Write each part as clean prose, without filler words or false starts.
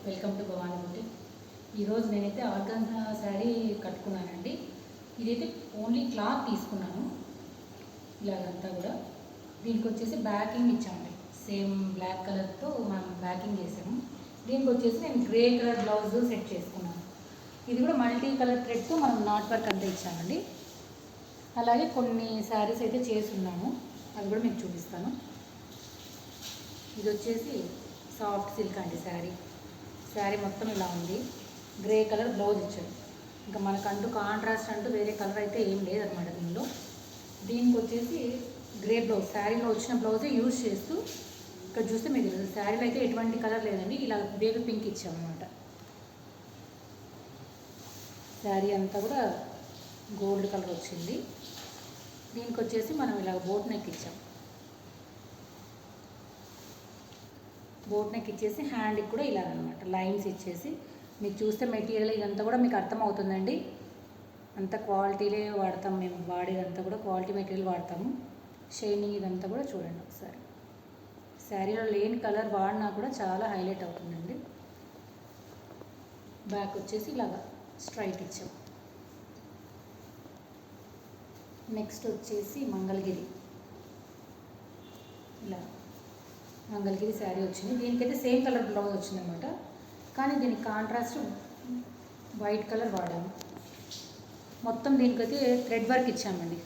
Welcome to Bhavani boutique. ఈరోజు నేనైతే organza sari కట్టుకున్నానండి. ఇదైతే ఓన్లీ క్లాత్ తీసుకున్నాను. ఇలాగంతా కూడా దీనికి వచ్చేసి బ్యాకింగ్ ఇచ్చామండి. సేమ్ బ్లాక్ కలర్తో మనం బ్యాకింగ్ చేసాము. దీనికి వచ్చేసి నేను గ్రే కలర్ బ్లౌజ్ సెట్ చేసుకున్నాను. ఇది కూడా మల్టీ కలర్ థ్రెడ్తో మనం నాట్ వర్క్ అంతా ఇచ్చామండి. అలాగే కొన్ని శారీస్ అయితే చేస్తున్నాము, అవి కూడా మీకు చూపిస్తాను. ఇది వచ్చేసి సాఫ్ట్ సిల్క్ అండి. శారీ మొత్తం ఇలా ఉంది. గ్రే కలర్ బ్లౌజ్ ఇచ్చాడు. ఇంకా మనకంటూ కాంట్రాస్ట్ అంటూ వేరే కలర్ అయితే ఏం లేదనమాట దీనిలో. దీనికి వచ్చేసి గ్రే బ్లౌజ్, శారీలో వచ్చిన బ్లౌజే యూజ్ చేస్తూ ఇక్కడ చూస్తే మీకు శారీలో అయితే ఎటువంటి కలర్ లేదండి. ఇలా బేబీ పింక్ ఇచ్చామన్నమాట. శారీ అంతా కూడా గోల్డ్ కలర్ వచ్చింది. దీనికి వచ్చేసి మనం ఇలా బోట్ నెక్ ఇచ్చాం. బోట్ నెక్ ఇచ్చేసి హ్యాండ్కి కూడా ఇలా అనమాట లైన్స్ ఇచ్చేసి మీకు చూస్తే మెటీరియల్ ఇదంతా కూడా మీకు అర్థమవుతుందండి. అంత క్వాలిటీలే వాడతాం మేము, వాడేదంతా కూడా క్వాలిటీ మెటీరియల్ వాడతాము. షైనింగ్ ఇదంతా కూడా చూడండి ఒకసారి. శారీలో లేని కలర్ వాడినా కూడా చాలా హైలైట్ అవుతుందండి. బ్యాక్ వచ్చేసి ఇలాగా స్ట్రైట్ ఇచ్చాం. నెక్స్ట్ వచ్చేసి మంగళగిరి, ఇలా మంగళగిరి శారీ వచ్చింది. దీనికైతే సేమ్ కలర్ బ్లౌజ్ వచ్చిందనమాట, కానీ దీనికి కాంట్రాస్ట్ వైట్ కలర్ వాడాము. మొత్తం దీనికైతే థ్రెడ్ వర్క్ ఇచ్చామండి.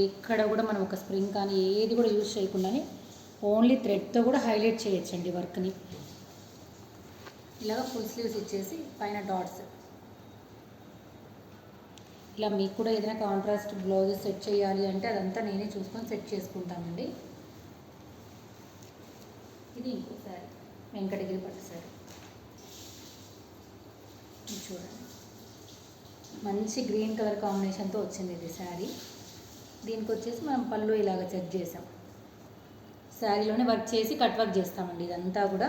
ఎక్కడ కూడా మనం ఒక స్ప్రింగ్ కానీ ఏది కూడా యూజ్ చేయకుండానే ఓన్లీ థ్రెడ్తో కూడా హైలైట్ చేయొచ్చండి వర్క్ని. ఇలాగ ఫుల్ స్లీవ్స్ ఇచ్చేసి పైన డాట్స్. ఇలా మీకు కూడా ఏదైనా కాంట్రాస్ట్ బ్లౌజ్ సెట్ చేయాలి అంటే అదంతా నేనే చూసుకొని సెట్ చేసుకుంటానండి. ఇది ఇంకో శారీ, వెంకటగిరి పట్టు శారీ. చూడండి, మంచి గ్రీన్ కలర్ కాంబినేషన్తో వచ్చింది ఇది శారీ. దీనికి వచ్చేసి మనం పళ్ళు ఇలాగ సెట్ చేసాం. శారీలోనే వర్క్ చేసి కట్ వర్క్ చేస్తామండి. ఇదంతా కూడా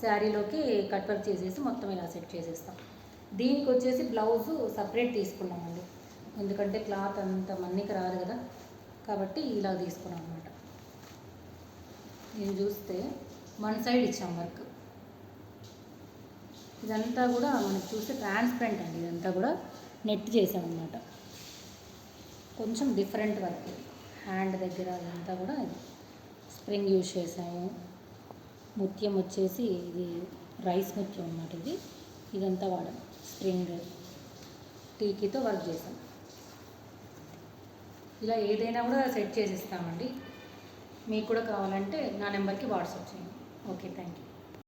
శారీలోకి కట్ వర్క్ చేసేసి మొత్తం ఇలా సెట్ చేసేస్తాం. దీనికి వచ్చేసి బ్లౌజు సపరేట్ తీసుకున్నామండి, ఎందుకంటే క్లాత్ అంత మన్నికి రాదు కదా, కాబట్టి ఇలా తీసుకున్నాం అనమాట. నేను చూస్తే వన్ సైడ్ ఇచ్చాం వర్క్. ఇదంతా కూడా మనకి చూస్తే ట్రాన్స్పరెంట్ అండి. ఇదంతా కూడా నెట్ చేసామన్నమాట. కొంచెం డిఫరెంట్ వర్క్. హ్యాండ్ దగ్గర ఇదంతా కూడా స్ప్రింగ్ యూజ్ చేసాము. ముత్యం వచ్చేసి ఇది రైస్ ముత్యం అన్నమాట. ఇదంతా వాడాం. స్ప్రింగ్ టీకీతో వర్క్ చేసాం. ఇలా ఏదైనా కూడా సెట్ చేసిస్తామండి. మీకు కూడా కావాలంటే నా నెంబర్కి వాట్సాప్ చేయండి. Okay, thank you.